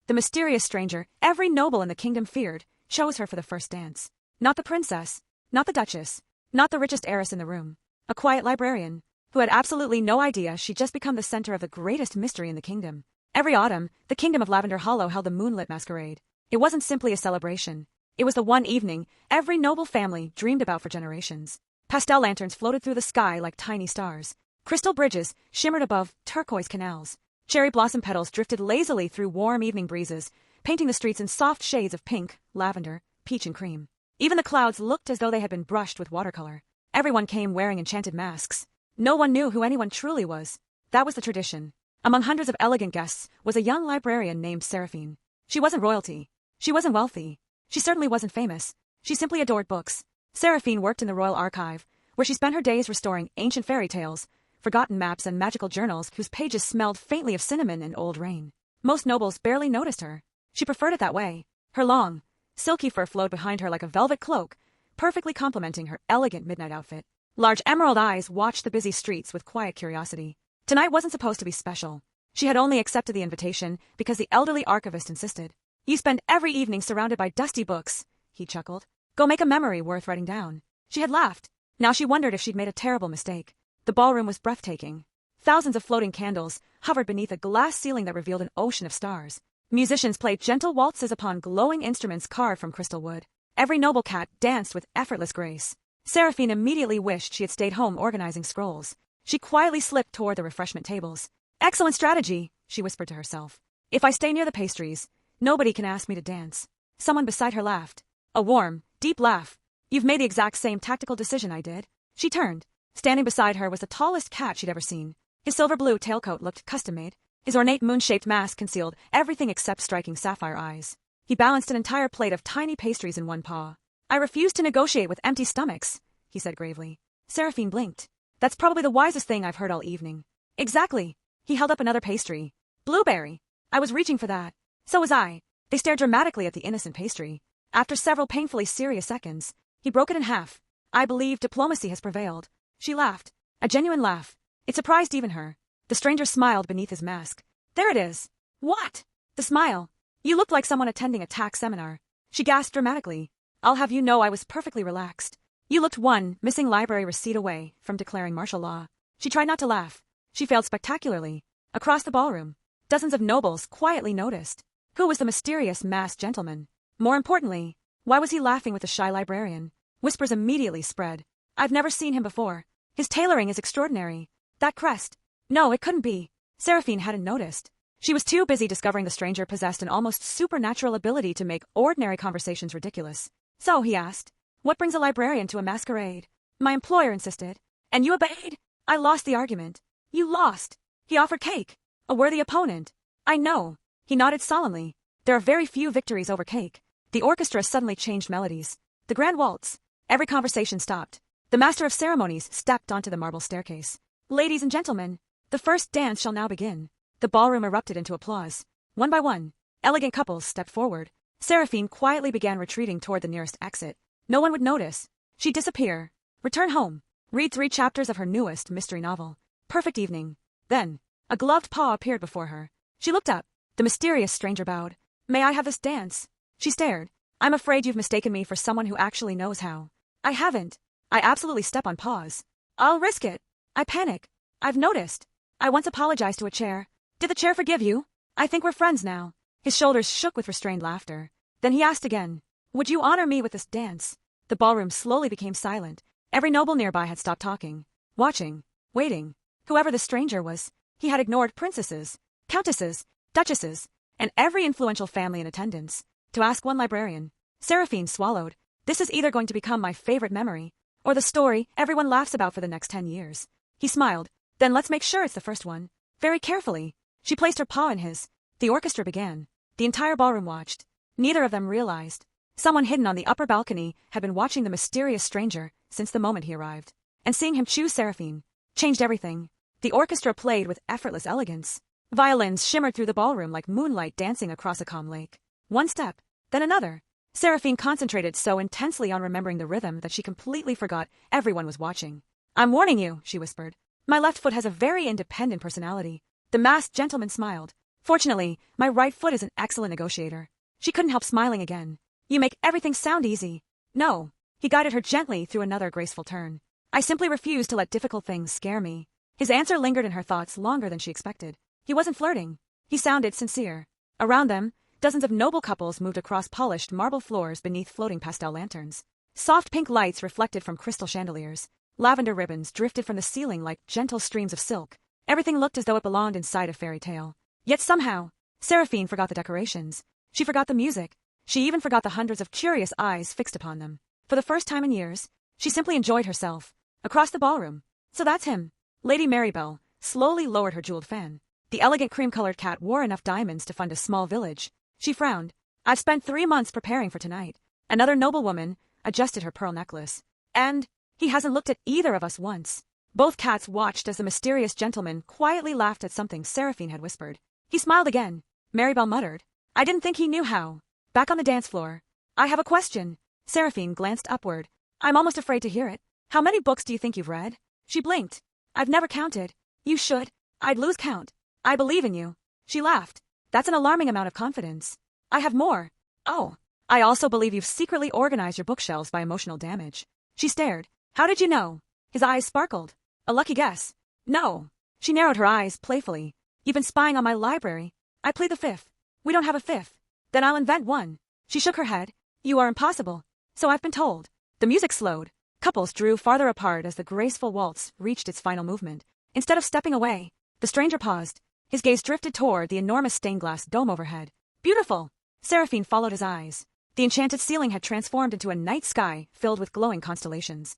The mysterious stranger every noble in the kingdom feared chose her for the first dance. Not the princess, not the duchess, not the richest heiress in the room. A quiet librarian, who had absolutely no idea she'd just become the center of the greatest mystery in the kingdom. Every autumn, the kingdom of Lavender Hollow held a moonlit masquerade. It wasn't simply a celebration. It was the one evening every noble family dreamed about for generations. Pastel lanterns floated through the sky like tiny stars. Crystal bridges shimmered above turquoise canals. Cherry blossom petals drifted lazily through warm evening breezes, painting the streets in soft shades of pink, lavender, peach and cream. Even the clouds looked as though they had been brushed with watercolor. Everyone came wearing enchanted masks. No one knew who anyone truly was. That was the tradition. Among hundreds of elegant guests was a young librarian named Seraphine. She wasn't royalty. She wasn't wealthy. She certainly wasn't famous. She simply adored books. Seraphine worked in the royal archive, where she spent her days restoring ancient fairy tales, forgotten maps and magical journals whose pages smelled faintly of cinnamon and old rain. Most nobles barely noticed her. She preferred it that way. Her long, silky fur flowed behind her like a velvet cloak, perfectly complementing her elegant midnight outfit. Large emerald eyes watched the busy streets with quiet curiosity. Tonight wasn't supposed to be special. She had only accepted the invitation because the elderly archivist insisted. You spend every evening surrounded by dusty books, he chuckled. Go make a memory worth writing down. She had laughed. Now she wondered if she'd made a terrible mistake. The ballroom was breathtaking. Thousands of floating candles hovered beneath a glass ceiling that revealed an ocean of stars. Musicians played gentle waltzes upon glowing instruments carved from crystal wood. Every noble cat danced with effortless grace. Seraphine immediately wished she had stayed home organizing scrolls. She quietly slipped toward the refreshment tables. Excellent strategy, she whispered to herself. If I stay near the pastries, nobody can ask me to dance. Someone beside her laughed. A warm, deep laugh. You've made the exact same tactical decision I did. She turned. Standing beside her was the tallest cat she'd ever seen. His silver-blue tailcoat looked custom-made. His ornate moon-shaped mask concealed everything except striking sapphire eyes. He balanced an entire plate of tiny pastries in one paw. I refuse to negotiate with empty stomachs, he said gravely. Seraphine blinked. That's probably the wisest thing I've heard all evening. Exactly. He held up another pastry. Blueberry. I was reaching for that. So was I. They stared dramatically at the innocent pastry. After several painfully serious seconds, he broke it in half. I believe diplomacy has prevailed. She laughed. A genuine laugh. It surprised even her. The stranger smiled beneath his mask. There it is. What? The smile. You looked like someone attending a tax seminar. She gasped dramatically. I'll have you know I was perfectly relaxed. You looked one missing library receipt away from declaring martial law. She tried not to laugh. She failed spectacularly. Across the ballroom, dozens of nobles quietly noticed. Who was the mysterious masked gentleman? More importantly, why was he laughing with the shy librarian? Whispers immediately spread. I've never seen him before. His tailoring is extraordinary. That crest. No, it couldn't be. Seraphine hadn't noticed. She was too busy discovering the stranger possessed an almost supernatural ability to make ordinary conversations ridiculous. So, he asked, what brings a librarian to a masquerade? My employer insisted. And you obeyed? I lost the argument. You lost. He offered cake. A worthy opponent. I know. He nodded solemnly. There are very few victories over cake. The orchestra suddenly changed melodies. The grand waltz. Every conversation stopped. The master of ceremonies stepped onto the marble staircase. Ladies and gentlemen, the first dance shall now begin. The ballroom erupted into applause. One by one, elegant couples stepped forward. Seraphine quietly began retreating toward the nearest exit. No one would notice. She'd disappear. Return home. Read 3 chapters of her newest mystery novel. Perfect evening. Then, a gloved paw appeared before her. She looked up. The mysterious stranger bowed. May I have this dance? She stared. I'm afraid you've mistaken me for someone who actually knows how. I haven't. I absolutely step on paws. I'll risk it. I panic. I've noticed. I once apologized to a chair. Did the chair forgive you? I think we're friends now. His shoulders shook with restrained laughter. Then he asked again. Would you honor me with this dance? The ballroom slowly became silent. Every noble nearby had stopped talking, watching, waiting. Whoever the stranger was, he had ignored princesses, countesses, duchesses, and every influential family in attendance. To ask one librarian, Seraphine swallowed. This is either going to become my favorite memory, or the story everyone laughs about for the next 10 years. He smiled. Then let's make sure it's the first one. Very carefully. She placed her paw in his. The orchestra began. The entire ballroom watched. Neither of them realized. Someone hidden on the upper balcony had been watching the mysterious stranger since the moment he arrived. And seeing him choose Seraphine changed everything. The orchestra played with effortless elegance. Violins shimmered through the ballroom like moonlight dancing across a calm lake. One step, then another. Seraphine concentrated so intensely on remembering the rhythm that she completely forgot everyone was watching. I'm warning you, she whispered. My left foot has a very independent personality. The masked gentleman smiled. Fortunately, my right foot is an excellent negotiator. She couldn't help smiling again. You make everything sound easy. No. He guided her gently through another graceful turn. I simply refuse to let difficult things scare me. His answer lingered in her thoughts longer than she expected. He wasn't flirting. He sounded sincere. Around them, dozens of noble couples moved across polished marble floors beneath floating pastel lanterns. Soft pink lights reflected from crystal chandeliers. Lavender ribbons drifted from the ceiling like gentle streams of silk. Everything looked as though it belonged inside a fairy tale. Yet somehow, Seraphine forgot the decorations. She forgot the music. She even forgot the hundreds of curious eyes fixed upon them. For the first time in years, she simply enjoyed herself. Across the ballroom. So that's him. Lady Marybelle slowly lowered her jeweled fan. The elegant cream-colored cat wore enough diamonds to fund a small village. She frowned. I've spent 3 months preparing for tonight. Another noblewoman adjusted her pearl necklace. And he hasn't looked at either of us once. Both cats watched as the mysterious gentleman quietly laughed at something Seraphine had whispered. He smiled again. Marybelle muttered. I didn't think he knew how. Back on the dance floor. I have a question. Seraphine glanced upward. I'm almost afraid to hear it. How many books do you think you've read? She blinked. I've never counted. You should. I'd lose count. I believe in you. She laughed. That's an alarming amount of confidence. I have more. Oh. I also believe you've secretly organized your bookshelves by emotional damage. She stared. How did you know? His eyes sparkled. A lucky guess. No. She narrowed her eyes playfully. You've been spying on my library. I plead the fifth. We don't have a fifth. Then I'll invent one. She shook her head. You are impossible. So I've been told. The music slowed. Couples drew farther apart as the graceful waltz reached its final movement. Instead of stepping away, the stranger paused. His gaze drifted toward the enormous stained-glass dome overhead. Beautiful! Seraphine followed his eyes. The enchanted ceiling had transformed into a night sky filled with glowing constellations.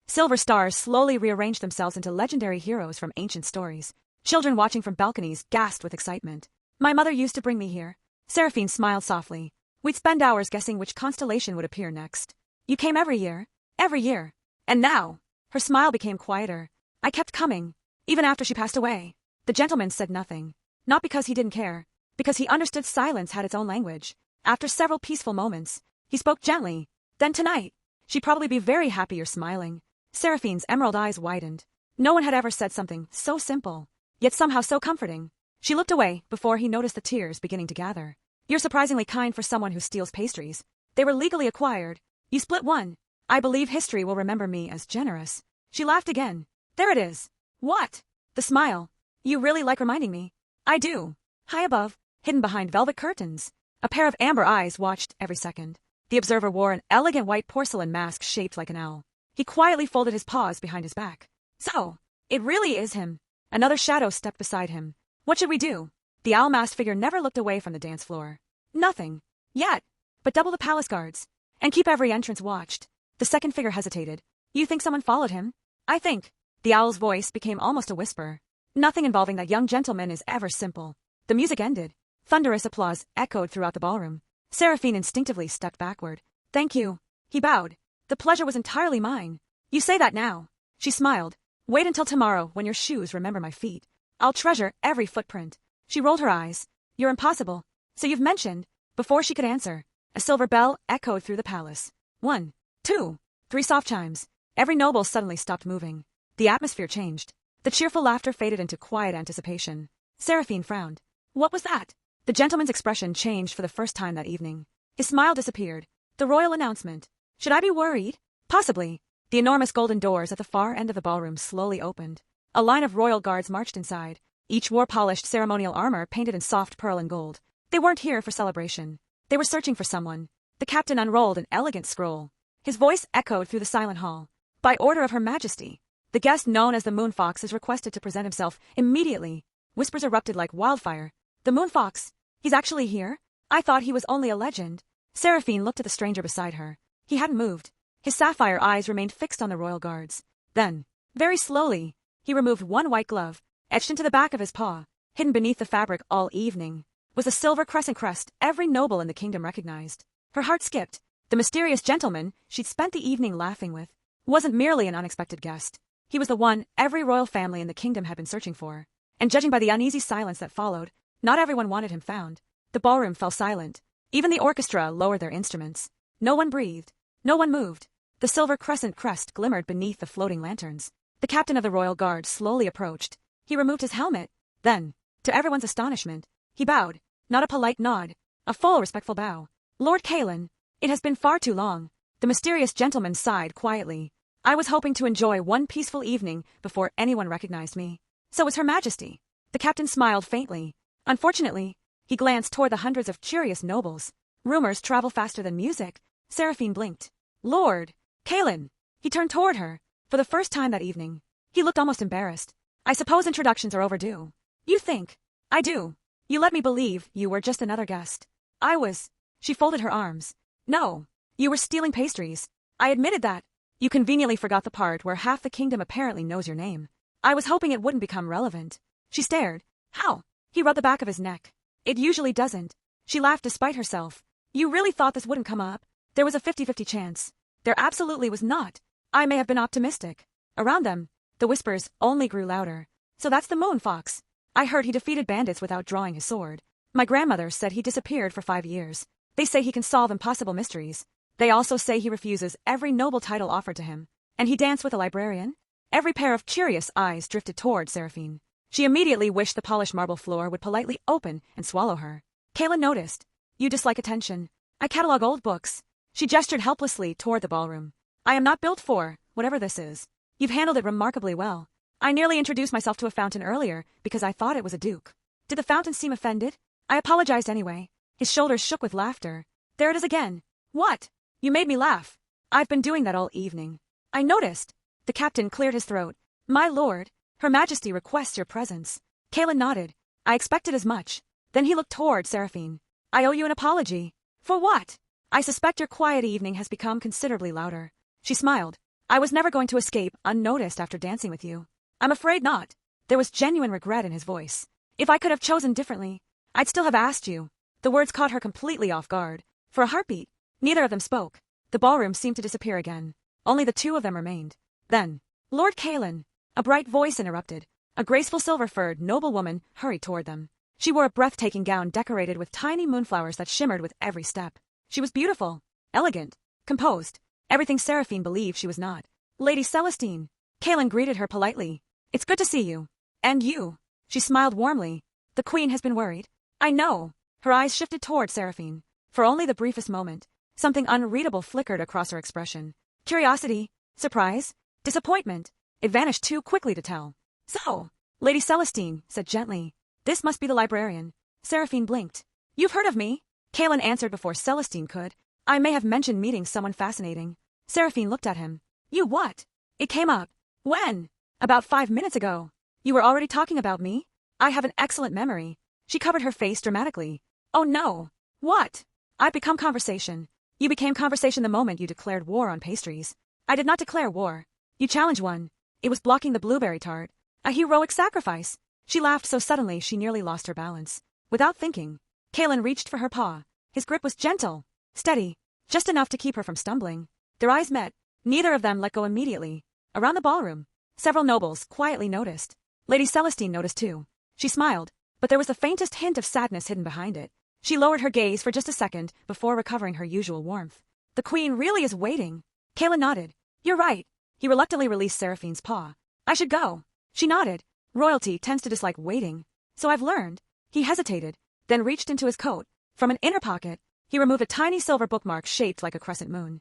Silver stars slowly rearranged themselves into legendary heroes from ancient stories. Children watching from balconies gasped with excitement. My mother used to bring me here. Seraphine smiled softly. We'd spend hours guessing which constellation would appear next. You came every year. Every year. And now. Her smile became quieter. I kept coming. Even after she passed away. The gentleman said nothing. Not because he didn't care. Because he understood silence had its own language. After several peaceful moments, he spoke gently. Then tonight. She'd probably be very happy you're smiling. Seraphine's emerald eyes widened. No one had ever said something so simple, yet somehow so comforting. She looked away before he noticed the tears beginning to gather. You're surprisingly kind for someone who steals pastries. They were legally acquired. You split one. I believe history will remember me as generous. She laughed again. There it is. What? The smile. You really like reminding me. I do. High above, hidden behind velvet curtains. A pair of amber eyes watched every second. The observer wore an elegant white porcelain mask shaped like an owl. He quietly folded his paws behind his back. So, it really is him. Another shadow stepped beside him. What should we do? The owl-masked figure never looked away from the dance floor. Nothing. Yet. But double the palace guards. And keep every entrance watched. The second figure hesitated. You think someone followed him? I think. The owl's voice became almost a whisper. Nothing involving that young gentleman is ever simple. The music ended. Thunderous applause echoed throughout the ballroom. Seraphine instinctively stepped backward. Thank you. He bowed. The pleasure was entirely mine. You say that now. She smiled. Wait until tomorrow when your shoes remember my feet. I'll treasure every footprint. She rolled her eyes. You're impossible. So you've mentioned. Before she could answer, a silver bell echoed through the palace. 1, 2, 3 soft chimes. Every noble suddenly stopped moving. The atmosphere changed. The cheerful laughter faded into quiet anticipation. Seraphine frowned. What was that? The gentleman's expression changed for the first time that evening. His smile disappeared. The royal announcement. Should I be worried? Possibly. The enormous golden doors at the far end of the ballroom slowly opened. A line of royal guards marched inside. Each wore polished ceremonial armor painted in soft pearl and gold. They weren't here for celebration. They were searching for someone. The captain unrolled an elegant scroll. His voice echoed through the silent hall. By order of Her Majesty, the guest known as the Moon Fox is requested to present himself immediately. Whispers erupted like wildfire. The Moon Fox? He's actually here? I thought he was only a legend. Seraphine looked at the stranger beside her. He hadn't moved. His sapphire eyes remained fixed on the royal guards. Then, very slowly, he removed one white glove, etched into the back of his paw. Hidden beneath the fabric all evening was a silver crescent crest every noble in the kingdom recognized. Her heart skipped. The mysterious gentleman she'd spent the evening laughing with wasn't merely an unexpected guest. He was the one every royal family in the kingdom had been searching for. And judging by the uneasy silence that followed, not everyone wanted him found. The ballroom fell silent. Even the orchestra lowered their instruments. No one breathed. No one moved. The silver crescent crest glimmered beneath the floating lanterns. The captain of the royal guard slowly approached. He removed his helmet. Then, to everyone's astonishment, he bowed. Not a polite nod, a full respectful bow. Lord Caelan, it has been far too long. The mysterious gentleman sighed quietly. I was hoping to enjoy one peaceful evening before anyone recognized me. So is Her Majesty. The captain smiled faintly. Unfortunately, he glanced toward the hundreds of curious nobles. Rumors travel faster than music. Seraphine blinked. Lord Caelan. He turned toward her. For the first time that evening, he looked almost embarrassed. I suppose introductions are overdue. You think? I do. You let me believe you were just another guest. I was. She folded her arms. No. You were stealing pastries. I admitted that. You conveniently forgot the part where half the kingdom apparently knows your name. I was hoping it wouldn't become relevant. She stared. How? He rubbed the back of his neck. It usually doesn't. She laughed despite herself. You really thought this wouldn't come up? There was a 50-50 chance. There absolutely was not. I may have been optimistic. Around them, the whispers only grew louder. So that's the Moon Fox. I heard he defeated bandits without drawing his sword. My grandmother said he disappeared for 5 years. They say he can solve impossible mysteries. They also say he refuses every noble title offered to him. And he danced with a librarian? Every pair of curious eyes drifted toward Seraphine. She immediately wished the polished marble floor would politely open and swallow her. Caelan noticed. You dislike attention. I catalog old books. She gestured helplessly toward the ballroom. I am not built for whatever this is. You've handled it remarkably well. I nearly introduced myself to a fountain earlier because I thought it was a duke. Did the fountain seem offended? I apologized anyway. His shoulders shook with laughter. There it is again. What? You made me laugh. I've been doing that all evening. I noticed. The captain cleared his throat. My lord, Her Majesty requests your presence. Caelan nodded. I expected as much. Then he looked toward Seraphine. I owe you an apology. For what? I suspect your quiet evening has become considerably louder. She smiled. I was never going to escape unnoticed after dancing with you. I'm afraid not. There was genuine regret in his voice. If I could have chosen differently, I'd still have asked you. The words caught her completely off guard. For a heartbeat, neither of them spoke. The ballroom seemed to disappear again. Only the two of them remained. Then, Lord Caelan, a bright voice interrupted. A graceful silver-furred noblewoman hurried toward them. She wore a breathtaking gown decorated with tiny moonflowers that shimmered with every step. She was beautiful, elegant, composed, everything Seraphine believed she was not. Lady Celestine. Caelan greeted her politely. It's good to see you. And you. She smiled warmly. The queen has been worried. I know. Her eyes shifted toward Seraphine. For only the briefest moment, something unreadable flickered across her expression. Curiosity, surprise, disappointment. It vanished too quickly to tell. So, Lady Celestine said gently, this must be the librarian. Seraphine blinked. You've heard of me? Caelan answered before Celestine could. I may have mentioned meeting someone fascinating. Seraphine looked at him. You what? It came up. When? About 5 minutes ago. You were already talking about me? I have an excellent memory. She covered her face dramatically. Oh no. What? I've become conversation. You became conversation the moment you declared war on pastries. I did not declare war. You challenged one. It was blocking the blueberry tart. A heroic sacrifice. She laughed so suddenly she nearly lost her balance. Without thinking, Caelan reached for her paw. His grip was gentle, steady, just enough to keep her from stumbling. Their eyes met. Neither of them let go immediately. Around the ballroom, several nobles quietly noticed. Lady Celestine noticed too. She smiled, but there was the faintest hint of sadness hidden behind it. She lowered her gaze for just a second before recovering her usual warmth. The queen really is waiting. Caelan nodded. You're right. He reluctantly released Seraphine's paw. I should go. She nodded. Royalty tends to dislike waiting. So I've learned. He hesitated, then reached into his coat. From an inner pocket, he removed a tiny silver bookmark shaped like a crescent moon.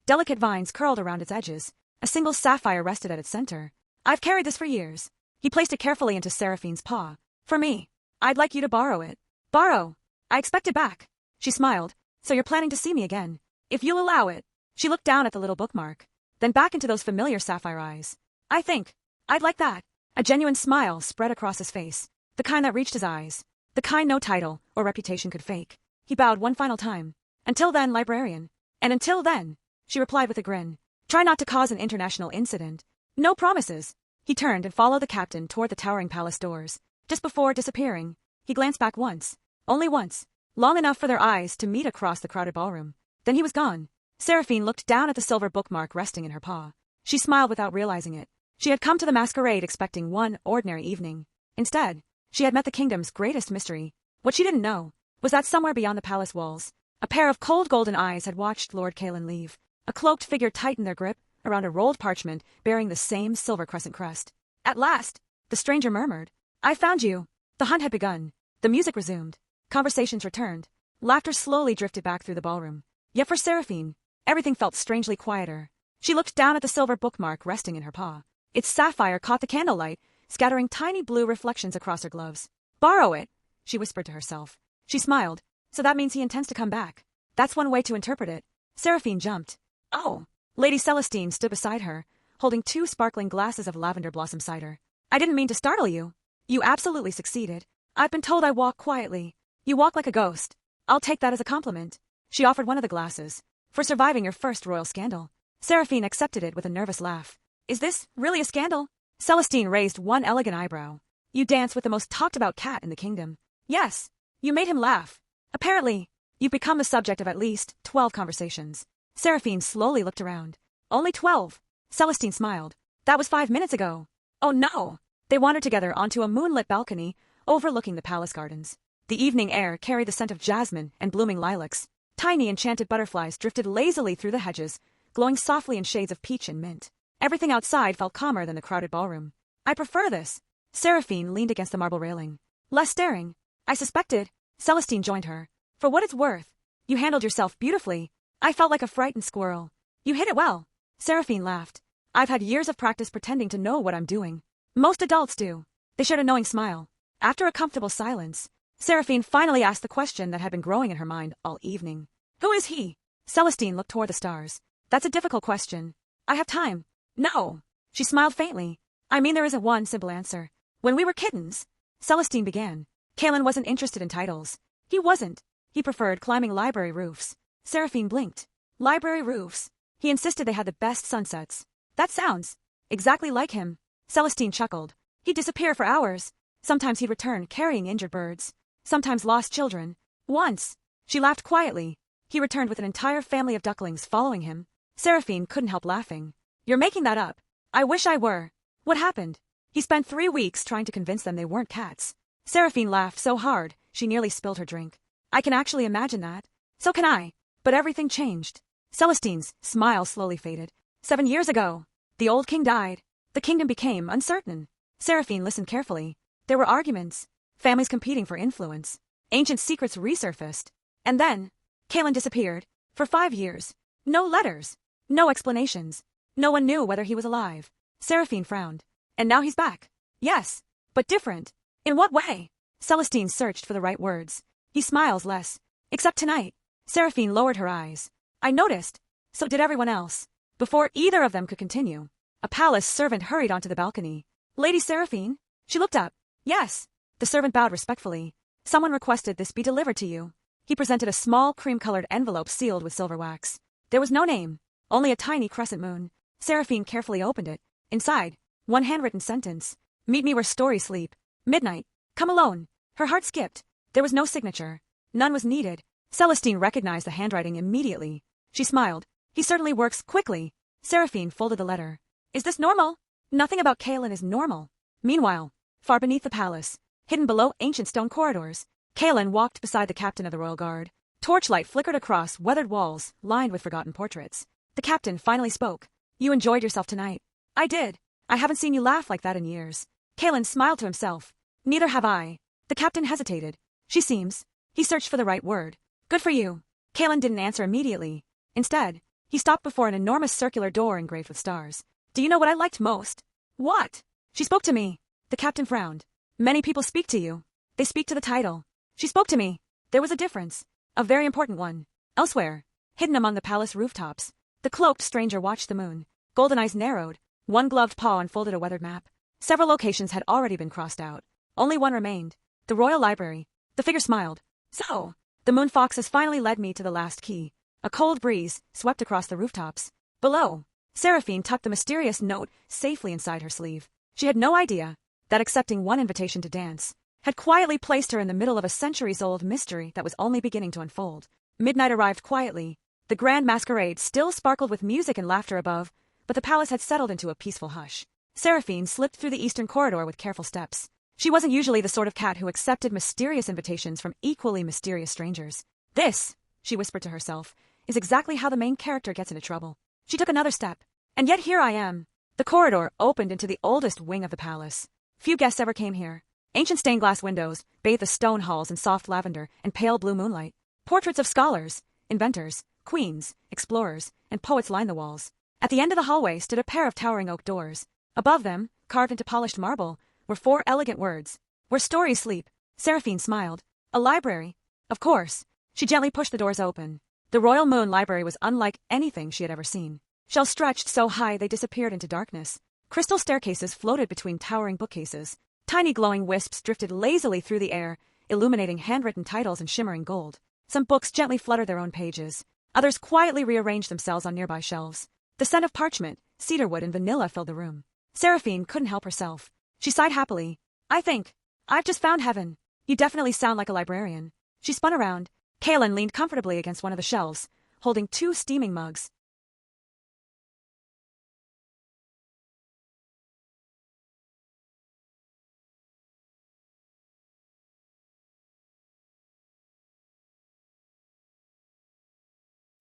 Delicate vines curled around its edges. A single sapphire rested at its center. I've carried this for years. He placed it carefully into Seraphine's paw. For me. I'd like you to borrow it. Borrow? I expect it back. She smiled. So you're planning to see me again? If you'll allow it. She looked down at the little bookmark. Then back into those familiar sapphire eyes. I think. I'd like that. A genuine smile spread across his face. The kind that reached his eyes. The kind no title or reputation could fake. He bowed one final time. Until then, librarian. And until then, she replied with a grin. Try not to cause an international incident. No promises. He turned and followed the captain toward the towering palace doors. Just before disappearing, he glanced back once. Only once. Long enough for their eyes to meet across the crowded ballroom. Then he was gone. Seraphine looked down at the silver bookmark resting in her paw. She smiled without realizing it. She had come to the masquerade expecting one ordinary evening. Instead, she had met the kingdom's greatest mystery. What she didn't know was that somewhere beyond the palace walls, a pair of cold golden eyes had watched Lord Caelan leave. A cloaked figure tightened their grip around a rolled parchment bearing the same silver crescent crest. At last, the stranger murmured, "I found you." The hunt had begun. The music resumed. Conversations returned. Laughter slowly drifted back through the ballroom. Yet for Seraphine, everything felt strangely quieter. She looked down at the silver bookmark resting in her paw. Its sapphire caught the candlelight, scattering tiny blue reflections across her gloves. "Borrow it," she whispered to herself. She smiled. So that means he intends to come back. That's one way to interpret it. Seraphine jumped. "Oh." Lady Celestine stood beside her, holding 2 sparkling glasses of lavender blossom cider. "I didn't mean to startle you. You absolutely succeeded. I've been told I walk quietly. You walk like a ghost. I'll take that as a compliment." She offered one of the glasses. "For surviving your first royal scandal." Seraphine accepted it with a nervous laugh. "Is this really a scandal?" Celestine raised one elegant eyebrow. "You dance with the most talked-about cat in the kingdom." "Yes." You made him laugh. "Apparently, you've become the subject of at least 12 conversations." Seraphine slowly looked around. "Only 12." Celestine smiled. "That was 5 minutes ago." "Oh no." They wandered together onto a moonlit balcony overlooking the palace gardens. The evening air carried the scent of jasmine and blooming lilacs. Tiny enchanted butterflies drifted lazily through the hedges, glowing softly in shades of peach and mint. Everything outside felt calmer than the crowded ballroom. "I prefer this." Seraphine leaned against the marble railing. "Less staring." "I suspected." Celestine joined her. "For what it's worth, you handled yourself beautifully. I felt like a frightened squirrel." "You hid it well." Seraphine laughed. "I've had years of practice pretending to know what I'm doing. Most adults do." They shared a knowing smile. After a comfortable silence, Seraphine finally asked the question that had been growing in her mind all evening. "Who is he?" Celestine looked toward the stars. "That's a difficult question. I have time." "No." She smiled faintly. "I mean there isn't one simple answer. When we were kittens," Celestine began, "Caelan wasn't interested in titles. He wasn't. He preferred climbing library roofs." Seraphine blinked. "Library roofs." He insisted they had the best sunsets. "That sounds exactly like him." Celestine chuckled. "He'd disappear for hours. Sometimes he'd return carrying injured birds. Sometimes lost children. Once," she laughed quietly, "he returned with an entire family of ducklings following him." Seraphine couldn't help laughing. "You're making that up." "I wish I were." "What happened?" "He spent 3 weeks trying to convince them they weren't cats." Seraphine laughed so hard she nearly spilled her drink. "I can actually imagine that." "So can I. But everything changed." Celestine's smile slowly faded. 7 years ago, the old king died. The kingdom became uncertain. Seraphine listened carefully. There were arguments, families competing for influence. Ancient secrets resurfaced. And then, Caelan disappeared. For 5 years. No letters. No explanations. No one knew whether he was alive. Seraphine frowned. "And now he's back." "Yes, but different." "In what way?" Celestine searched for the right words. "He smiles less. Except tonight." Seraphine lowered her eyes. "I noticed. So did everyone else." Before either of them could continue, a palace servant hurried onto the balcony. "Lady Seraphine?" She looked up. "Yes." The servant bowed respectfully. "Someone requested this be delivered to you." He presented a small cream-colored envelope sealed with silver wax. There was no name, only a tiny crescent moon. Seraphine carefully opened it. Inside, one handwritten sentence. "Meet me where stories sleep. Midnight. Come alone." Her heart skipped. There was no signature. None was needed. Celestine recognized the handwriting immediately. She smiled. "He certainly works quickly." Seraphine folded the letter. "Is this normal?" Nothing about Caelan is normal. Meanwhile, far beneath the palace, hidden below ancient stone corridors, Caelan walked beside the captain of the royal guard. Torchlight flickered across weathered walls lined with forgotten portraits. The captain finally spoke. "You enjoyed yourself tonight." "I did. I haven't seen you laugh like that in years." Caelan smiled to himself. "Neither have I." The captain hesitated. "She seems." He searched for the right word. "Good for you." Caelan didn't answer immediately. Instead, he stopped before an enormous circular door engraved with stars. "Do you know what I liked most?" "What?" "She spoke to me." The captain frowned. "Many people speak to you. They speak to the title. She spoke to me." There was a difference. A very important one. Elsewhere, hidden among the palace rooftops, the cloaked stranger watched the moon. Golden eyes narrowed. One gloved paw unfolded a weathered map. Several locations had already been crossed out. Only one remained. The royal library. The figure smiled. "So, the moon fox has finally led me to the last key." A cold breeze swept across the rooftops. Below, Seraphine tucked the mysterious note safely inside her sleeve. She had no idea that accepting one invitation to dance had quietly placed her in the middle of a centuries-old mystery that was only beginning to unfold. Midnight arrived quietly. The grand masquerade still sparkled with music and laughter above, but the palace had settled into a peaceful hush. Seraphine slipped through the eastern corridor with careful steps. She wasn't usually the sort of cat who accepted mysterious invitations from equally mysterious strangers. This, she whispered to herself, is exactly how the main character gets into trouble. She took another step. And yet here I am. The corridor opened into the oldest wing of the palace. Few guests ever came here. Ancient stained glass windows bathed the stone halls in soft lavender and pale blue moonlight. Portraits of scholars, inventors, queens, explorers, and poets lined the walls. At the end of the hallway stood a pair of towering oak doors. Above them, carved into polished marble, were 4 elegant words. Where stories sleep. Seraphine smiled. A library. Of course. She gently pushed the doors open. The Royal Moon Library was unlike anything she had ever seen. Shelves stretched so high they disappeared into darkness. Crystal staircases floated between towering bookcases. Tiny glowing wisps drifted lazily through the air, illuminating handwritten titles in shimmering gold. Some books gently fluttered their own pages. Others quietly rearranged themselves on nearby shelves. The scent of parchment, cedarwood, and vanilla filled the room. Seraphine couldn't help herself. She sighed happily. I've just found heaven. You definitely sound like a librarian. She spun around. Caelan leaned comfortably against one of the shelves, holding 2 steaming mugs.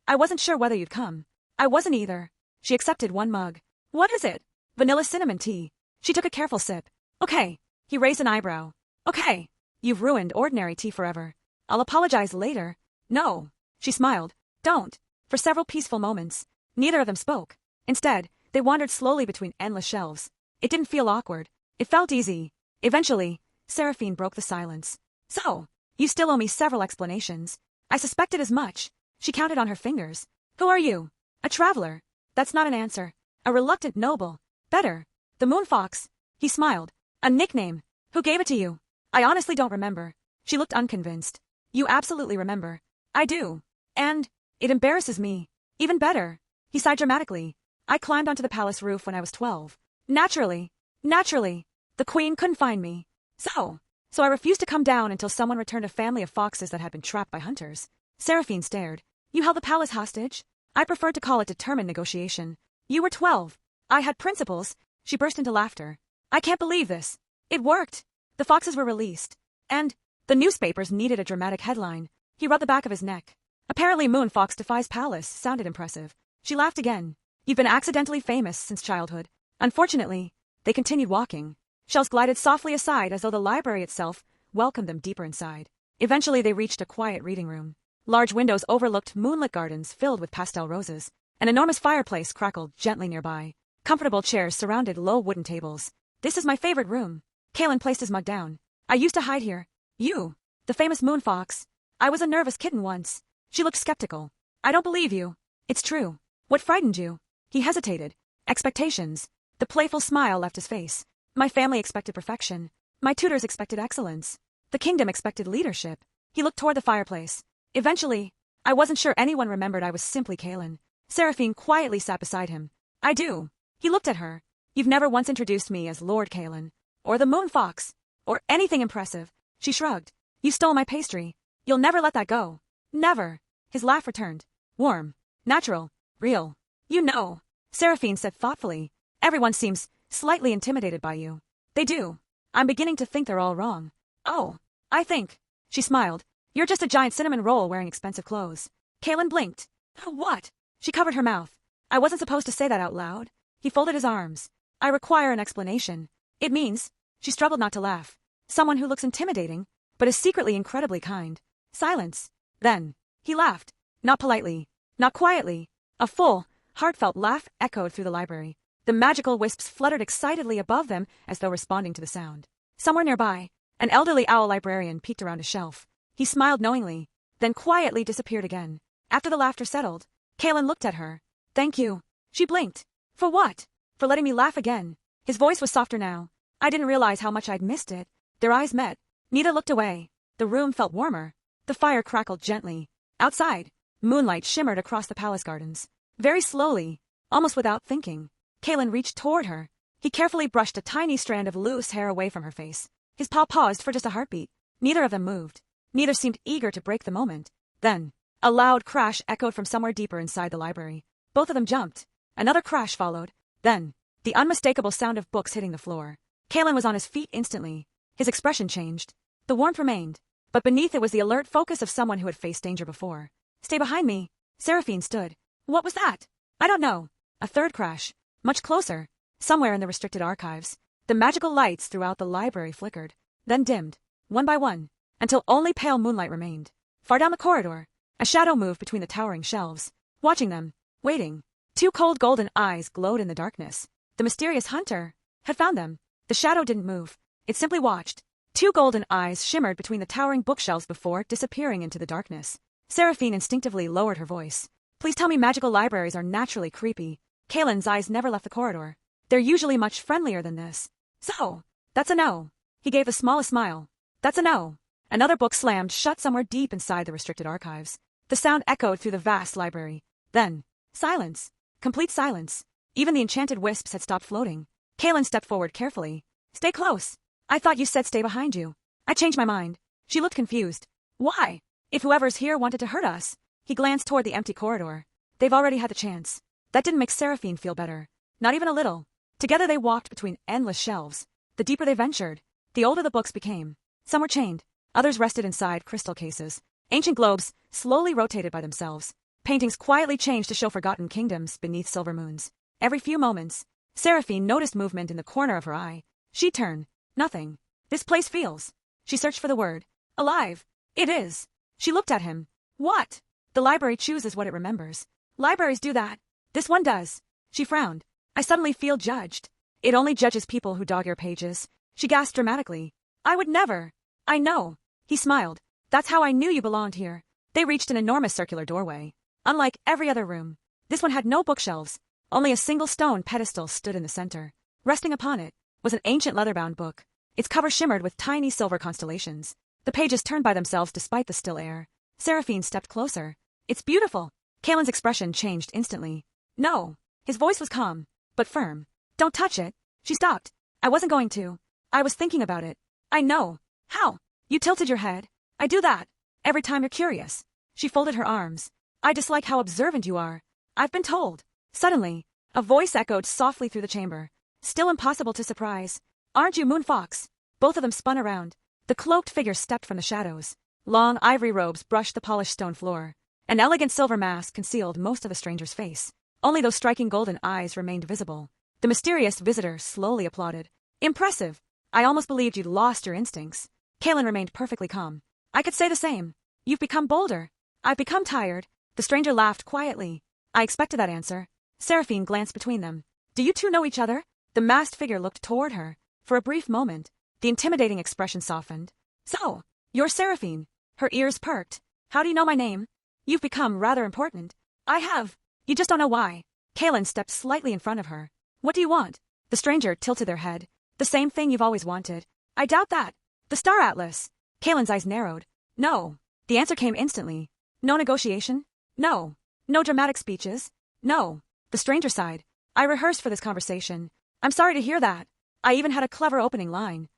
I wasn't sure whether you'd come. I wasn't either. She accepted one mug. What is it? Vanilla cinnamon tea. She took a careful sip. Okay. He raised an eyebrow. Okay. You've ruined ordinary tea forever. I'll apologize later. No. She smiled. Don't. For several peaceful moments, neither of them spoke. Instead, they wandered slowly between endless shelves. It didn't feel awkward. It felt easy. Eventually, Seraphine broke the silence. So, you still owe me several explanations. I suspected as much. She counted on her fingers. Who are you? A traveler. That's not an answer. A reluctant noble. Better. The Moon Fox. He smiled. A nickname. Who gave it to you? I honestly don't remember. She looked unconvinced. You absolutely remember. I do. And it embarrasses me. Even better. He sighed dramatically. I climbed onto the palace roof when I was 12. Naturally. The queen couldn't find me. So I refused to come down until someone returned a family of foxes that had been trapped by hunters. Seraphine stared. You held the palace hostage? I preferred to call it determined negotiation. You were 12. I had principles. She burst into laughter. I can't believe this. It worked. The foxes were released. And the newspapers needed a dramatic headline. He rubbed the back of his neck. Apparently Moon Fox defies palace sounded impressive. She laughed again. You've been accidentally famous since childhood. Unfortunately, they continued walking. Shelves glided softly aside as though the library itself welcomed them deeper inside. Eventually they reached a quiet reading room. Large windows overlooked moonlit gardens filled with pastel roses. An enormous fireplace crackled gently nearby. Comfortable chairs surrounded low wooden tables. This is my favorite room. Caelan placed his mug down. I used to hide here. You, the famous Moon Fox. I was a nervous kitten once. She looked skeptical. I don't believe you. It's true. What frightened you? He hesitated. Expectations. The playful smile left his face. My family expected perfection. My tutors expected excellence. The kingdom expected leadership. He looked toward the fireplace. Eventually, I wasn't sure anyone remembered I was simply Caelan. Seraphine quietly sat beside him. I do. He looked at her. You've never once introduced me as Lord Caelan, or the Moon Fox, or anything impressive. She shrugged. You stole my pastry. You'll never let that go. Never. His laugh returned. Warm. Natural. Real. You know. Seraphine said thoughtfully. Everyone seems slightly intimidated by you. They do. I'm beginning to think they're all wrong. Oh, I think. She smiled. You're just a giant cinnamon roll wearing expensive clothes. Caelan blinked. What? She covered her mouth. I wasn't supposed to say that out loud. He folded his arms. I require an explanation. It means, she struggled not to laugh, someone who looks intimidating, but is secretly incredibly kind. Silence. Then, he laughed. Not politely. Not quietly. A full, heartfelt laugh echoed through the library. The magical wisps fluttered excitedly above them as though responding to the sound. Somewhere nearby, an elderly owl librarian peeked around a shelf. He smiled knowingly, then quietly disappeared again. After the laughter settled, Caelan looked at her. Thank you. She blinked. For what? For letting me laugh again. His voice was softer now. I didn't realize how much I'd missed it. Their eyes met. Neither looked away. The room felt warmer. The fire crackled gently. Outside, moonlight shimmered across the palace gardens. Very slowly, almost without thinking, Caelan reached toward her. He carefully brushed a tiny strand of loose hair away from her face. His paw paused for just a heartbeat. Neither of them moved. Neither seemed eager to break the moment. Then, a loud crash echoed from somewhere deeper inside the library. Both of them jumped. Another crash followed. Then, the unmistakable sound of books hitting the floor. Caelan was on his feet instantly. His expression changed. The warmth remained, but beneath it was the alert focus of someone who had faced danger before. Stay behind me. Seraphine stood. What was that? I don't know. A third crash. Much closer. Somewhere in the restricted archives. The magical lights throughout the library flickered, then dimmed, one by one, until only pale moonlight remained. Far down the corridor, a shadow moved between the towering shelves, watching them, waiting. Two cold golden eyes glowed in the darkness. The mysterious hunter had found them. The shadow didn't move. It simply watched. Two golden eyes shimmered between the towering bookshelves before disappearing into the darkness. Seraphine instinctively lowered her voice. Please tell me magical libraries are naturally creepy. Caelan's eyes never left the corridor. They're usually much friendlier than this. So, that's a no. He gave the smallest smile. That's a no. Another book slammed shut somewhere deep inside the restricted archives. The sound echoed through the vast library. Then, silence. Complete silence. Even the enchanted wisps had stopped floating. Caelan stepped forward carefully. Stay close. I thought you said stay behind you. I changed my mind. She looked confused. Why? If whoever's here wanted to hurt us. He glanced toward the empty corridor. They've already had the chance. That didn't make Seraphine feel better. Not even a little. Together they walked between endless shelves. The deeper they ventured, the older the books became. Some were chained. Others rested inside crystal cases. Ancient globes slowly rotated by themselves. Paintings quietly changed to show forgotten kingdoms beneath silver moons. Every few moments, Seraphine noticed movement in the corner of her eye. She'd turn. Nothing. This place feels. She searched for the word. Alive. It is. She looked at him. What? The library chooses what it remembers. Libraries do that. This one does. She frowned. I suddenly feel judged. It only judges people who dog your pages. She gasped dramatically. I would never. I know. He smiled. That's how I knew you belonged here. They reached an enormous circular doorway. Unlike every other room, this one had no bookshelves. Only a single stone pedestal stood in the center. Resting upon it was an ancient leather-bound book. Its cover shimmered with tiny silver constellations. The pages turned by themselves despite the still air. Seraphine stepped closer. It's beautiful. Caelan's expression changed instantly. No. His voice was calm, but firm. Don't touch it. She stopped. I wasn't going to. I was thinking about it. I know. How? You tilted your head. I do that. Every time you're curious. She folded her arms. I dislike how observant you are. I've been told. Suddenly, a voice echoed softly through the chamber. Still impossible to surprise. Aren't you Moon Fox? Both of them spun around. The cloaked figure stepped from the shadows. Long ivory robes brushed the polished stone floor. An elegant silver mask concealed most of the stranger's face. Only those striking golden eyes remained visible. The mysterious visitor slowly applauded. Impressive. I almost believed you'd lost your instincts. Caelan remained perfectly calm. I could say the same. You've become bolder. I've become tired. The stranger laughed quietly. I expected that answer. Seraphine glanced between them. Do you two know each other? The masked figure looked toward her. For a brief moment, the intimidating expression softened. So, you're Seraphine. Her ears perked. How do you know my name? You've become rather important. I have. You just don't know why. Caelan stepped slightly in front of her. What do you want? The stranger tilted their head. The same thing you've always wanted. I doubt that. The Star Atlas. Caelan's eyes narrowed. No. The answer came instantly. No negotiation? No. No dramatic speeches? No. The stranger sighed. I rehearsed for this conversation. I'm sorry to hear that. I even had a clever opening line.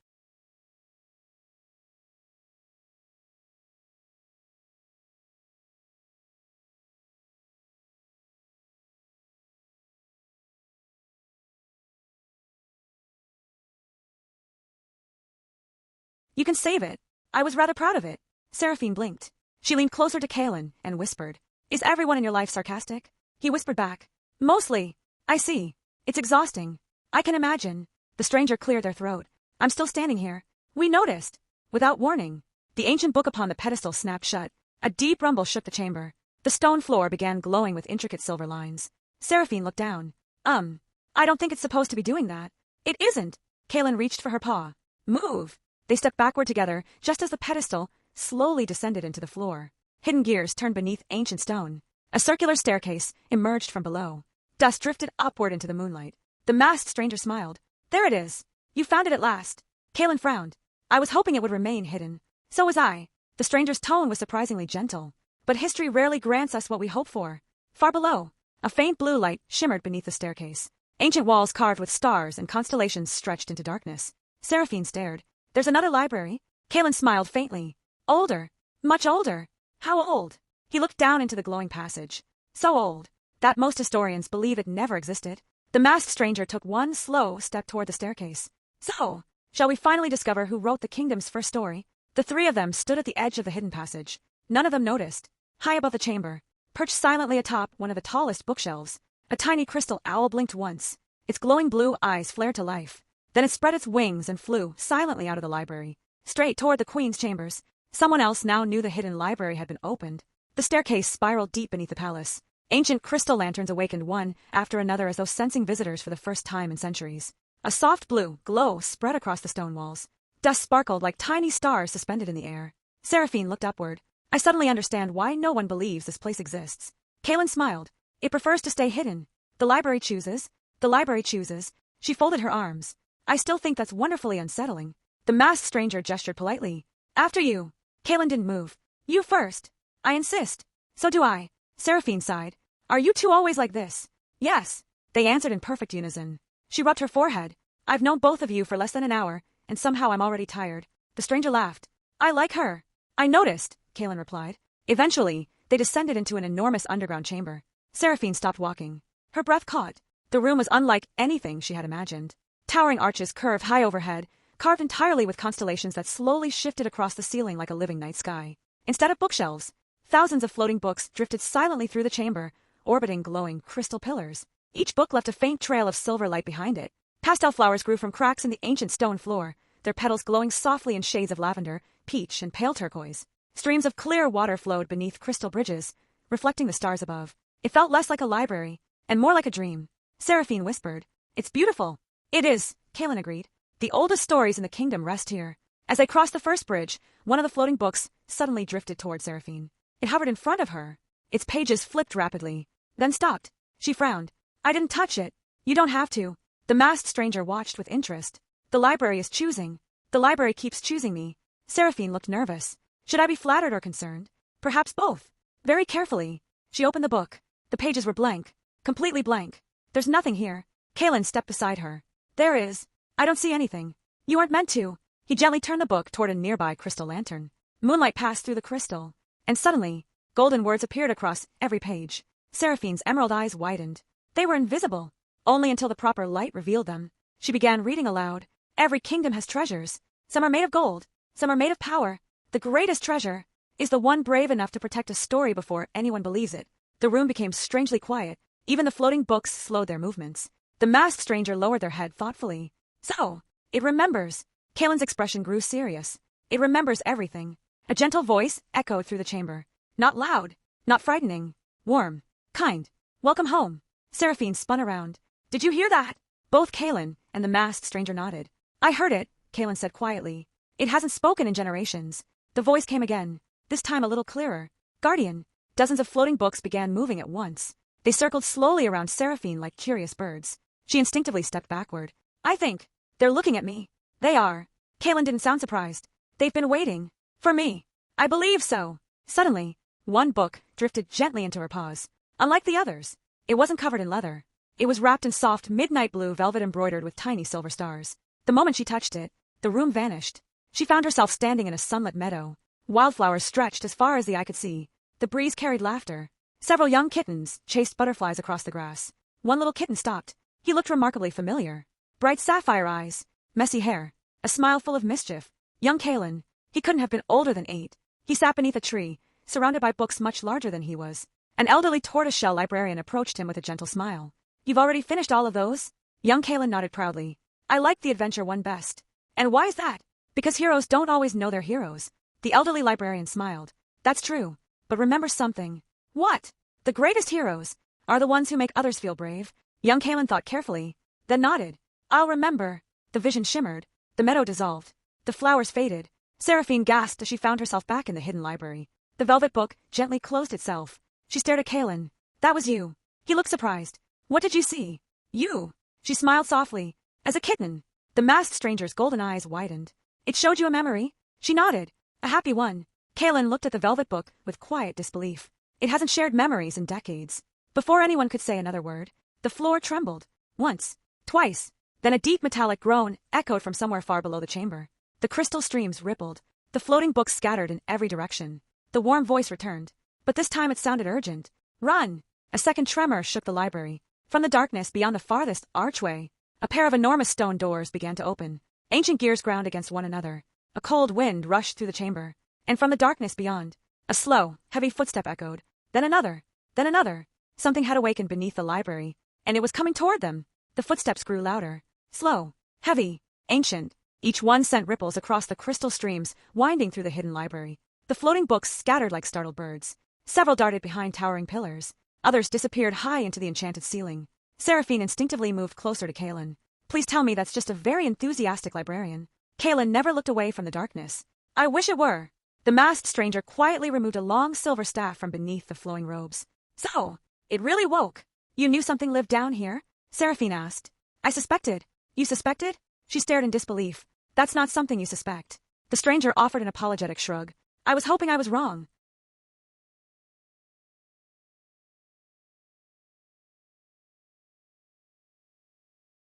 You can save it. I was rather proud of it. Seraphine blinked. She leaned closer to Caelan and whispered. Is everyone in your life sarcastic? He whispered back. Mostly. I see. It's exhausting. I can imagine. The stranger cleared their throat. I'm still standing here. We noticed. Without warning. The ancient book upon the pedestal snapped shut. A deep rumble shook the chamber. The stone floor began glowing with intricate silver lines. Seraphine looked down. I don't think it's supposed to be doing that. It isn't. Caelan reached for her paw. Move. They stepped backward together, just as the pedestal slowly descended into the floor. Hidden gears turned beneath ancient stone. A circular staircase emerged from below. Dust drifted upward into the moonlight. The masked stranger smiled. There it is. You found it at last. Caelan frowned. I was hoping it would remain hidden. So was I. The stranger's tone was surprisingly gentle. But history rarely grants us what we hope for. Far below, a faint blue light shimmered beneath the staircase. Ancient walls carved with stars and constellations stretched into darkness. Seraphine stared. There's another library. Caelan smiled faintly. Older. Much older. How old? He looked down into the glowing passage. So old that most historians believe it never existed. The masked stranger took one slow step toward the staircase. So, Shall we finally discover who wrote the kingdom's first story? The three of them stood at the edge of the hidden passage. None of them noticed. High above the chamber, perched silently atop one of the tallest bookshelves, a tiny crystal owl blinked once. Its glowing blue eyes flared to life. Then it spread its wings and flew silently out of the library, straight toward the queen's chambers. Someone else now knew the hidden library had been opened. The staircase spiraled deep beneath the palace. Ancient crystal lanterns awakened one after another as though sensing visitors for the first time in centuries. A soft blue glow spread across the stone walls. Dust sparkled like tiny stars suspended in the air. Seraphine looked upward. I suddenly understand why no one believes this place exists. Caelan smiled. It prefers to stay hidden. The library chooses. The library chooses. She folded her arms. I still think that's wonderfully unsettling. The masked stranger gestured politely. After you. Caelan didn't move. You first. I insist. So do I. Seraphine sighed. Are you two always like this? Yes. They answered in perfect unison. She rubbed her forehead. I've known both of you for less than an hour, and somehow I'm already tired. The stranger laughed. I like her. I noticed, Caelan replied. Eventually, they descended into an enormous underground chamber. Seraphine stopped walking. Her breath caught. The room was unlike anything she had imagined. Towering arches curved high overhead, carved entirely with constellations that slowly shifted across the ceiling like a living night sky. Instead of bookshelves, thousands of floating books drifted silently through the chamber, orbiting glowing crystal pillars. Each book left a faint trail of silver light behind it. Pastel flowers grew from cracks in the ancient stone floor, their petals glowing softly in shades of lavender, peach, and pale turquoise. Streams of clear water flowed beneath crystal bridges, reflecting the stars above. It felt less like a library, and more like a dream. Seraphine whispered. It's beautiful. It is, Caelan agreed. The oldest stories in the kingdom rest here. As they crossed the first bridge, one of the floating books suddenly drifted toward Seraphine. It hovered in front of her. Its pages flipped rapidly, then stopped. She frowned. I didn't touch it. You don't have to. The masked stranger watched with interest. The library is choosing. The library keeps choosing me. Seraphine looked nervous. Should I be flattered or concerned? Perhaps both. Very carefully, she opened the book. The pages were blank. Completely blank. There's nothing here. Caelan stepped beside her. There is. I don't see anything. You aren't meant to. He gently turned the book toward a nearby crystal lantern. Moonlight passed through the crystal. And suddenly, golden words appeared across every page. Seraphine's emerald eyes widened. They were invisible. Only until the proper light revealed them. She began reading aloud. Every kingdom has treasures. Some are made of gold. Some are made of power. The greatest treasure is the one brave enough to protect a story before anyone believes it. The room became strangely quiet. Even the floating books slowed their movements. The masked stranger lowered their head thoughtfully. So, it remembers. Caelan's expression grew serious. It remembers everything. A gentle voice echoed through the chamber. Not loud. Not frightening. Warm. Kind. Welcome home. Seraphine spun around. Did you hear that? Both Caelan and the masked stranger nodded. I heard it, Caelan said quietly. It hasn't spoken in generations. The voice came again, this time a little clearer. Guardian. Dozens of floating books began moving at once. They circled slowly around Seraphine like curious birds. She instinctively stepped backward. I think they're looking at me. They are. Caelan didn't sound surprised. They've been waiting. For me. I believe so. Suddenly, one book drifted gently into her paws. Unlike the others, it wasn't covered in leather. It was wrapped in soft midnight blue velvet embroidered with tiny silver stars. The moment she touched it, the room vanished. She found herself standing in a sunlit meadow. Wildflowers stretched as far as the eye could see. The breeze carried laughter. Several young kittens chased butterflies across the grass. One little kitten stopped. He looked remarkably familiar. Bright sapphire eyes, messy hair, a smile full of mischief. Young Caelan. He couldn't have been older than 8. He sat beneath a tree, surrounded by books much larger than he was. An elderly tortoiseshell librarian approached him with a gentle smile. You've already finished all of those? Young Caelan nodded proudly. I liked the adventure one best. And why is that? Because heroes don't always know they're heroes. The elderly librarian smiled. That's true. But remember something. What? The greatest heroes are the ones who make others feel brave. Young Caelan thought carefully, then nodded. I'll remember. The vision shimmered. The meadow dissolved. The flowers faded. Seraphine gasped as she found herself back in the hidden library. The velvet book gently closed itself. She stared at Caelan. That was you. He looked surprised. What did you see? You. She smiled softly. As a kitten. The masked stranger's golden eyes widened. It showed you a memory? She nodded. A happy one. Caelan looked at the velvet book with quiet disbelief. It hasn't shared memories in decades. Before anyone could say another word, the floor trembled. Once. Twice. Then a deep metallic groan echoed from somewhere far below the chamber. The crystal streams rippled. The floating books scattered in every direction. The warm voice returned. But this time it sounded urgent. Run! A second tremor shook the library. From the darkness beyond the farthest archway, a pair of enormous stone doors began to open. Ancient gears ground against one another. A cold wind rushed through the chamber. And from the darkness beyond, a slow, heavy footstep echoed. Then another. Then another. Something had awakened beneath the library, and it was coming toward them. The footsteps grew louder. Slow. Heavy. Ancient. Each one sent ripples across the crystal streams, winding through the hidden library. The floating books scattered like startled birds. Several darted behind towering pillars. Others disappeared high into the enchanted ceiling. Seraphine instinctively moved closer to Caelan. Please tell me that's just a very enthusiastic librarian. Caelan never looked away from the darkness. I wish it were. The masked stranger quietly removed a long silver staff from beneath the flowing robes. So, it really woke. You knew something lived down here? Seraphine asked. I suspected. You suspected? She stared in disbelief. That's not something you suspect. The stranger offered an apologetic shrug. I was hoping I was wrong.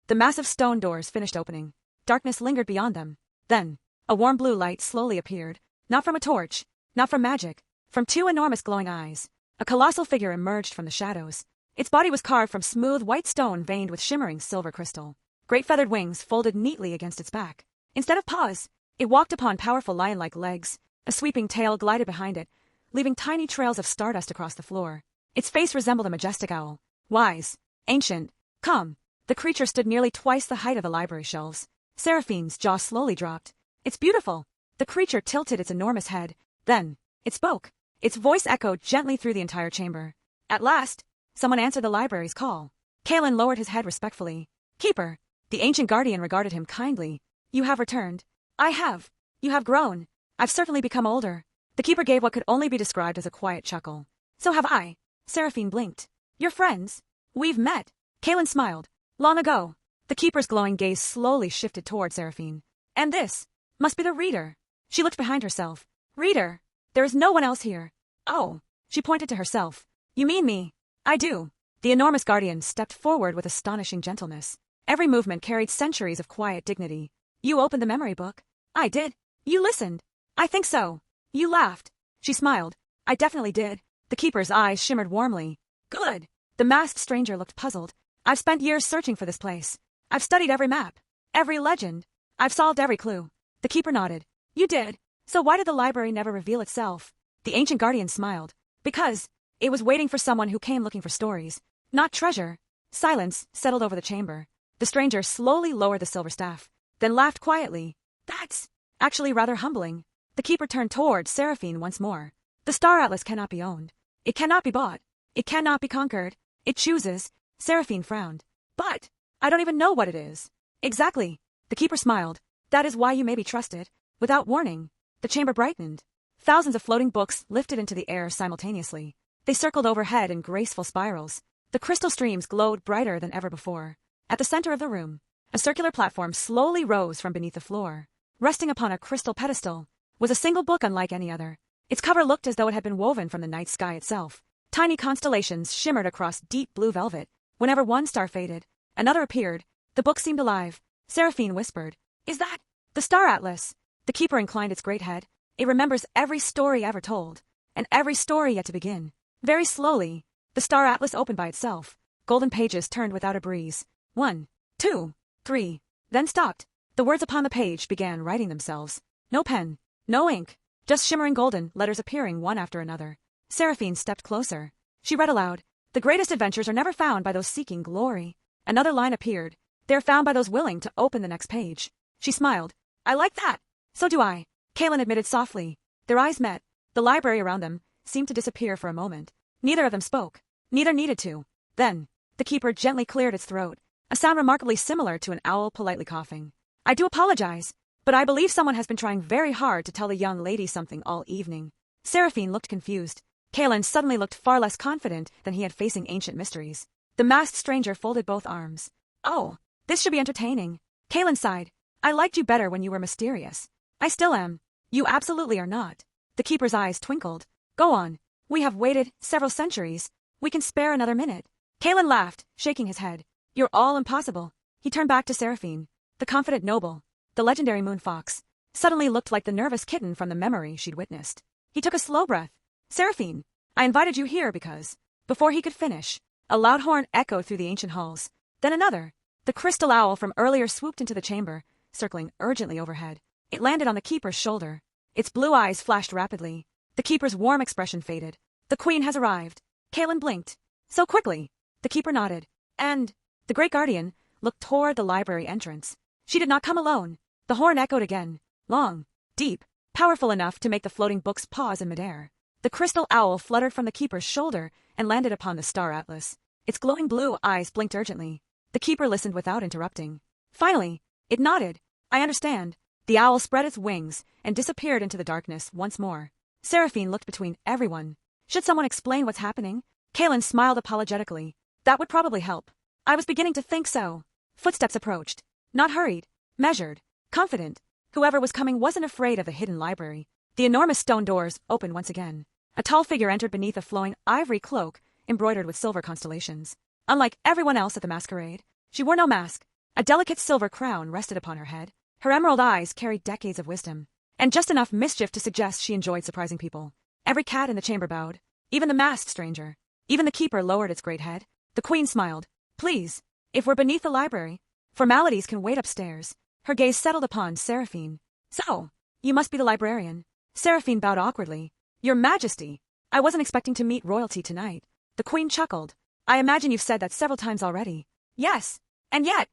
The massive stone doors finished opening. Darkness lingered beyond them. Then, a warm blue light slowly appeared. Not from a torch, not from magic, from two enormous glowing eyes. A colossal figure emerged from the shadows. Its body was carved from smooth white stone veined with shimmering silver crystal. Great feathered wings folded neatly against its back. Instead of paws, it walked upon powerful lion-like legs. A sweeping tail glided behind it, leaving tiny trails of stardust across the floor. Its face resembled a majestic owl. Wise, ancient, calm. The creature stood nearly twice the height of the library shelves. Seraphine's jaw slowly dropped. It's beautiful. The creature tilted its enormous head. Then, it spoke. Its voice echoed gently through the entire chamber. At last, someone answered the library's call. Caelan lowered his head respectfully. Keeper. The ancient guardian regarded him kindly. You have returned. I have. You have grown. I've certainly become older. The keeper gave what could only be described as a quiet chuckle. So have I. Seraphine blinked. You're friends. We've met. Caelan smiled. Long ago. The keeper's glowing gaze slowly shifted toward Seraphine. And this must be the reader. She looked behind herself. Reader. There is no one else here. Oh. She pointed to herself. You mean me? I do. The enormous guardian stepped forward with astonishing gentleness. Every movement carried centuries of quiet dignity. You opened the memory book. I did. You listened. I think so. You laughed. She smiled. I definitely did. The keeper's eyes shimmered warmly. Good. The masked stranger looked puzzled. I've spent years searching for this place. I've studied every map, every legend. I've solved every clue. The keeper nodded. You did. So why did the library never reveal itself? The ancient guardian smiled. Because it was waiting for someone who came looking for stories, not treasure. Silence settled over the chamber. The stranger slowly lowered the silver staff, then laughed quietly. That's actually rather humbling. The keeper turned toward Seraphine once more. The Star Atlas cannot be owned. It cannot be bought. It cannot be conquered. It chooses. Seraphine frowned. But I don't even know what it is. Exactly. The keeper smiled. That is why you may be trusted. Without warning. The chamber brightened. Thousands of floating books lifted into the air simultaneously. They circled overhead in graceful spirals. The crystal streams glowed brighter than ever before. At the center of the room, a circular platform slowly rose from beneath the floor. Resting upon a crystal pedestal was a single book unlike any other. Its cover looked as though it had been woven from the night sky itself. Tiny constellations shimmered across deep blue velvet. Whenever one star faded, another appeared. The book seemed alive. Seraphine whispered, Is that the Star Atlas? The keeper inclined its great head. It remembers every story ever told, and every story yet to begin. Very slowly, the Star Atlas opened by itself. Golden pages turned without a breeze. 1, 2, 3, then stopped. The words upon the page began writing themselves. No pen, no ink, just shimmering golden letters appearing one after another. Seraphine stepped closer. She read aloud. The greatest adventures are never found by those seeking glory. Another line appeared. They are found by those willing to open the next page. She smiled. I like that. So do I. Caelan admitted softly. Their eyes met. The library around them seemed to disappear for a moment. Neither of them spoke. Neither needed to. Then, the keeper gently cleared its throat, a sound remarkably similar to an owl politely coughing. I do apologize, but I believe someone has been trying very hard to tell the young lady something all evening. Seraphine looked confused. Caelan suddenly looked far less confident than he had facing ancient mysteries. The masked stranger folded both arms. Oh, this should be entertaining. Caelan sighed. I liked you better when you were mysterious. I still am. You absolutely are not. The keeper's eyes twinkled. Go on. We have waited several centuries. We can spare another minute. Caelan laughed, shaking his head. You're all impossible. He turned back to Seraphine. The confident noble, the legendary moon fox, suddenly looked like the nervous kitten from the memory she'd witnessed. He took a slow breath. Seraphine, I invited you here because... Before he could finish, a loud horn echoed through the ancient halls. Then another. The crystal owl from earlier swooped into the chamber, circling urgently overhead. It landed on the keeper's shoulder. Its blue eyes flashed rapidly. The keeper's warm expression faded. The queen has arrived. Caelan blinked. So quickly. The keeper nodded. And the great guardian looked toward the library entrance. She did not come alone. The horn echoed again. Long, deep, powerful enough to make the floating books pause in midair. The crystal owl fluttered from the keeper's shoulder and landed upon the star atlas. Its glowing blue eyes blinked urgently. The keeper listened without interrupting. Finally, it nodded. I understand. The owl spread its wings and disappeared into the darkness once more. Seraphine looked between everyone. Should someone explain what's happening? Caelan smiled apologetically. That would probably help. I was beginning to think so. Footsteps approached. Not hurried. Measured. Confident. Whoever was coming wasn't afraid of the hidden library. The enormous stone doors opened once again. A tall figure entered beneath a flowing ivory cloak embroidered with silver constellations. Unlike everyone else at the masquerade, she wore no mask. A delicate silver crown rested upon her head. Her emerald eyes carried decades of wisdom, and just enough mischief to suggest she enjoyed surprising people. Every cat in the chamber bowed, even the masked stranger. Even the keeper lowered its great head. The queen smiled. Please, if we're beneath the library, formalities can wait upstairs. Her gaze settled upon Seraphine. So, you must be the librarian. Seraphine bowed awkwardly. Your Majesty, I wasn't expecting to meet royalty tonight. The queen chuckled. I imagine you've said that several times already. Yes, and yet.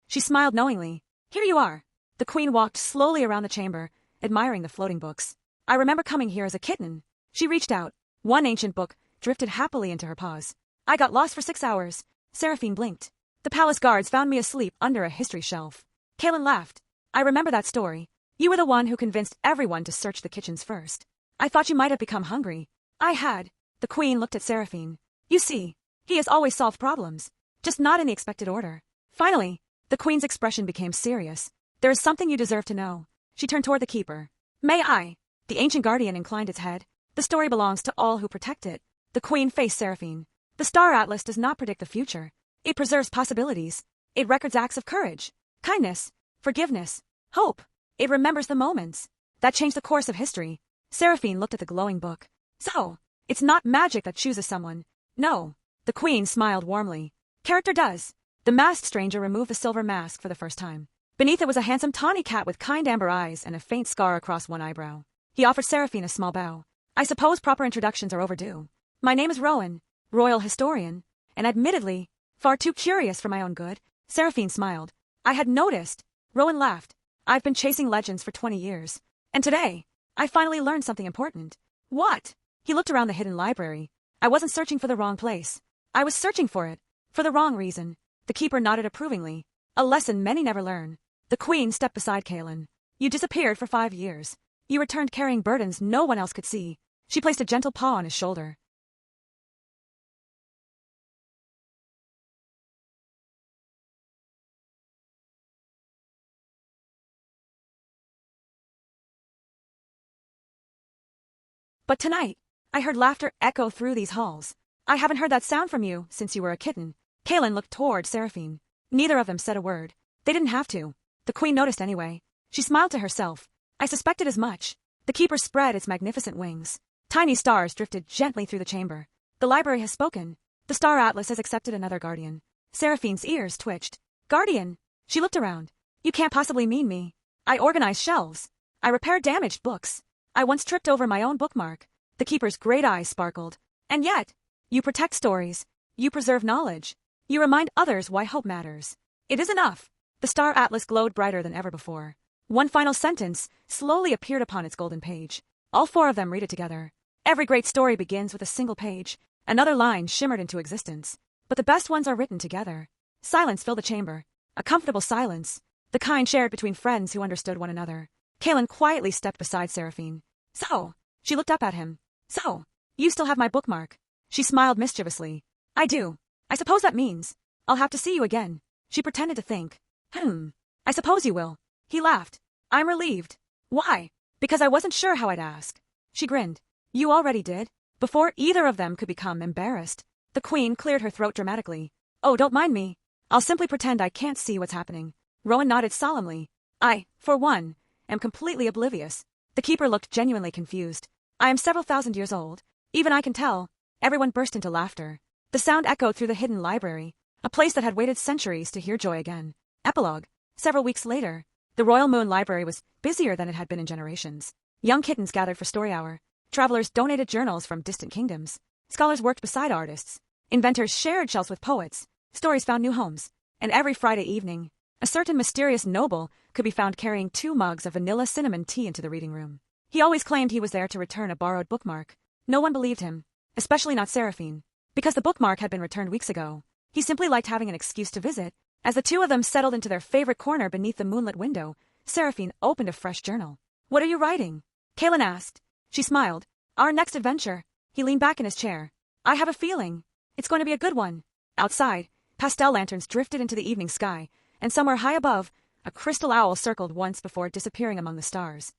She smiled knowingly. Here you are. The queen walked slowly around the chamber, admiring the floating books. I remember coming here as a kitten. She reached out. One ancient book drifted happily into her paws. I got lost for 6 hours. Seraphine blinked. The palace guards found me asleep under a history shelf. Caelan laughed. I remember that story. You were the one who convinced everyone to search the kitchens first. I thought you might have become hungry. I had. The queen looked at Seraphine. You see, he has always solved problems, just not in the expected order. Finally, the queen's expression became serious. There is something you deserve to know. She turned toward the keeper. May I? The ancient guardian inclined its head. The story belongs to all who protect it. The queen faced Seraphine. The star atlas does not predict the future. It preserves possibilities. It records acts of courage, kindness, forgiveness, hope. It remembers the moments that changed the course of history. Seraphine looked at the glowing book. So, it's not magic that chooses someone. No. The queen smiled warmly. Character does. The masked stranger removed the silver mask for the first time. Beneath it was a handsome tawny cat with kind amber eyes and a faint scar across one eyebrow. He offered Seraphine a small bow. I suppose proper introductions are overdue. My name is Rowan, royal historian, and admittedly, far too curious for my own good. Seraphine smiled. I had noticed. Rowan laughed. I've been chasing legends for 20 years. And today, I finally learned something important. What? He looked around the hidden library. I wasn't searching for the wrong place. I was searching for it. For the wrong reason. The keeper nodded approvingly. A lesson many never learn. The queen stepped beside Caelan. You disappeared for 5 years. You returned carrying burdens no one else could see. She placed a gentle paw on his shoulder. But tonight, I heard laughter echo through these halls. I haven't heard that sound from you since you were a kitten. Caelan looked toward Seraphine. Neither of them said a word. They didn't have to. The queen noticed anyway. She smiled to herself. I suspected as much. The keeper spread its magnificent wings. Tiny stars drifted gently through the chamber. The library has spoken. The star atlas has accepted another guardian. Seraphine's ears twitched. Guardian? She looked around. You can't possibly mean me. I organized shelves. I repaired damaged books. I once tripped over my own bookmark. The keeper's great eyes sparkled. And yet, you protect stories. You preserve knowledge. You remind others why hope matters. It is enough. The star atlas glowed brighter than ever before. One final sentence slowly appeared upon its golden page. All 4 of them read it together. Every great story begins with a single page. Another line shimmered into existence. But the best ones are written together. Silence filled the chamber. A comfortable silence. The kind shared between friends who understood one another. Caelan quietly stepped beside Seraphine. So, she looked up at him. So, you still have my bookmark. She smiled mischievously. I do. I suppose that means I'll have to see you again. She pretended to think. I suppose you will. He laughed. I'm relieved. Why? Because I wasn't sure how I'd ask. She grinned. You already did. Before either of them could become embarrassed. The queen cleared her throat dramatically. Oh, don't mind me. I'll simply pretend I can't see what's happening. Rowan nodded solemnly. I, for one, am completely oblivious. The keeper looked genuinely confused. I am several thousand years old. Even I can tell. Everyone burst into laughter. The sound echoed through the hidden library, a place that had waited centuries to hear joy again. Epilogue. Several weeks later, The Royal Moon Library was busier than it had been in generations. Young kittens gathered for story hour. Travelers donated journals from distant kingdoms. Scholars worked beside artists. Inventors shared shelves with poets. Stories found new homes. And every Friday evening, a certain mysterious noble could be found carrying 2 mugs of vanilla cinnamon tea into the reading room. He always claimed he was there to return a borrowed bookmark. No one believed him, especially not Seraphine, because the bookmark had been returned weeks ago. He simply liked having an excuse to visit. As the 2 of them settled into their favorite corner beneath the moonlit window, Seraphine opened a fresh journal. "What are you writing?" Caelan asked. She smiled. "Our next adventure." He leaned back in his chair. "I have a feeling it's going to be a good one." Outside, pastel lanterns drifted into the evening sky, and somewhere high above, a crystal owl circled once before disappearing among the stars.